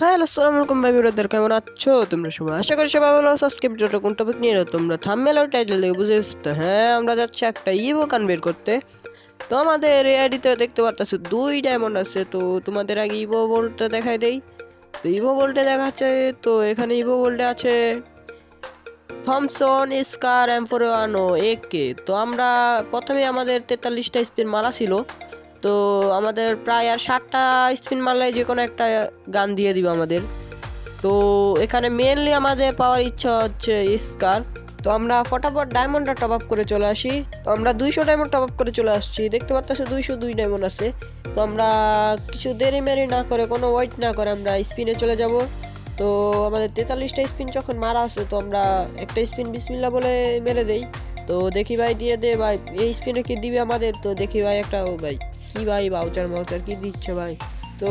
Hello, আসসালামু আলাইকুম ভাই ব্রাদার, কেমন আছো তোমরা সবাই? আশা করি সবাই ভালো আছো। আজকে ভিডিওটা কোন টপিক নিয়ে তোমরা থাম্বনেল আর টাইটেল দেখে বুঝে গেছো তো। হ্যাঁ, আমরা যাচ্ছি একটা ইভো গান বের করতে। তো আমাদের এই আইডিতে দেখতে পারতেছো 2 ডায়মন্ড আছে। তো তোমাদের আগে ইভো বোল্টটা দেখাই দেই। তো ইভো বোল্টে দেখাচ্ছে, তো এখানে ইভো বোল্টে আছে থমসন স্কার এম্পোরিয়ানো একে। তো আমরা প্রথমে আমাদের 43টা স্পিন মারা ছিল। তো আমাদের প্রায় আর 60টা স্পিন মারলে যে কোনো একটা গান দিয়ে দিবে আমাদের। তো এখানে মেনলি আমাদের পাওয়ার ইচ্ছা হচ্ছে স্কার। তো আমরা ফটাফট ডায়মন্ডটা টপ আপ করে চলে আসি। তো আমরা 200 ডায়মন্ড টপ আপ করে চলে আসছি। দেখতে পাচ্ছ 202 ডায়মন্ড আছে। তো আমরা কিছু দেরি মেরি না করে, কোনো ওয়েট না করে আমরা স্পিনে চলে যাব। তো আমাদের 43টা স্পিন যখন মারা আছে, তো আমরা একটা স্পিন বিসমিল্লাহ বলে মেরে দেই। তো দেখি ভাই দিয়ে দে ভাই, এই স্পিনে কি দিবে আমাদের? তো দেখি ভাই একটা, ও ভাই কি ভাই, ভাউচার মাউচার কি দিচ্ছে ভাই। তো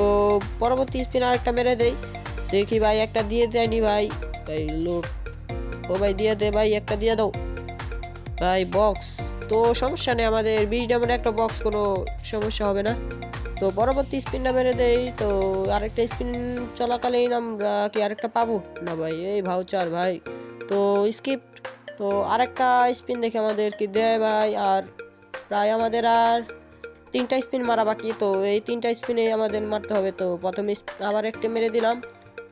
পরবর্তী স্পিন আরেকটা মেরে দেই। দেখি ভাই একটা দিয়ে দেয়নি ভাই। ভাই লোড, ও ভাই দিয়ে দে ভাই, একটা দিয়ে দাও ভাই। বক্স, তো সমস্যা নেই, আমাদের 20 ডায়মন্ড একটা বক্স, কোনো সমস্যা হবে না। তো পরবর্তী স্পিনটা মেরে দেই। তো আরেকটা স্পিন চলাকালীন আমরা কি আরেকটা পাবো না ভাই? এই ভাউচার ভাই, তো স্কিপ। তো আরেকটা স্পিন দেখে আমাদের কি দেয় ভাই। আর প্রায় আমাদের আর 3টা স্পিন মারা বাকি। তো এই 3টা স্পিনে আমাদের মারতে হবে। তো প্রথমে আবার একটা মেরে দিলাম।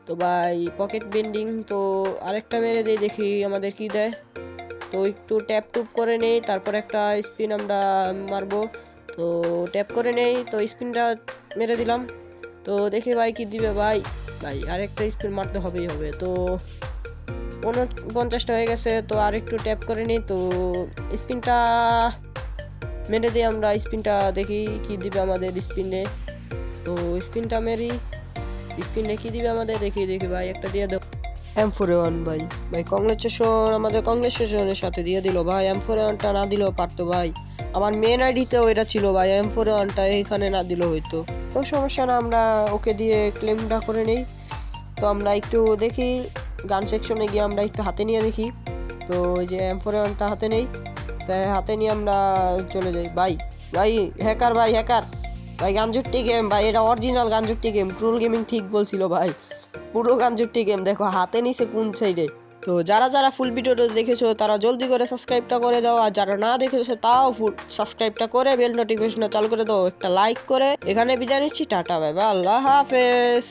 তো ভাই পকেট বেন্ডিং, তো আরেকটা মেরে দিই, দেখি আমাদের কি দেয়। তো একটু ট্যাপ টুপ করে নেই, তারপর একটা স্পিন আমরা মারবো। তো ট্যাপ করে নেই, তো স্পিনটা মেরে দিলাম। তো দেখি ভাই কি দিবে ভাই। ভাই আরেকটা স্পিন মারতে হবেই হবে। তো 49টা হয়ে গেছে। তো আর একটু ট্যাপ করে নিই, তো স্পিনটা মেরে দিই আমরা। স্পিনটা দেখি কি দিবে আমাদের স্পিনে। তো স্পিনটা মেরি, স্পিনে কি দিবে আমাদের, দেখি দেখি ভাই একটা দিয়ে দাও। M41 ভাই, ভাই কংগ্রেচুলেশন, আমাদের কংগ্রেচুলেশনের সাথে দিয়ে দিল ভাই। M41টা না দিলেও পারতো ভাই, আমার মেন আইডিতেও এটা ছিল ভাই। M41টা এখানে না দিলেও হইতো। তো সমস্যা না, আমরা ওকে দিয়ে ক্লেমটা করে নেই। তো আমরা একটু দেখি গান সেকশনে গিয়ে আমরা একটু হাতে নিয়ে দেখি। তো ওই যে M41টা হাতে নেই, তাই হাতে নিয়ে আমরা চলে যাই ভাই। ভাই হ্যাকার ভাই, হ্যাকার ভাই, গানজুট্টি গেম ভাই, এটা অরিজিনাল গানজুট্টি গেম। ট্রুল গেমিং ঠিক বলছিল ভাই, পুরো গানজুট্টি গেম। দেখো হাতে নিছে কোন সাইডে। তো যারা যারা ফুল ভিডিওটা দেখেছো তারা জলদি করে সাবস্ক্রাইবটা করে দাও, আর যারা না দেখেছো তাও ফুল সাবস্ক্রাইবটা করে বেল নোটিফিকেশনটা চালু করে দাও, একটা লাইক করে। এখানে বিদায় নিচ্ছি, টাটা বাই বাই, আল্লাহ হাফেজ।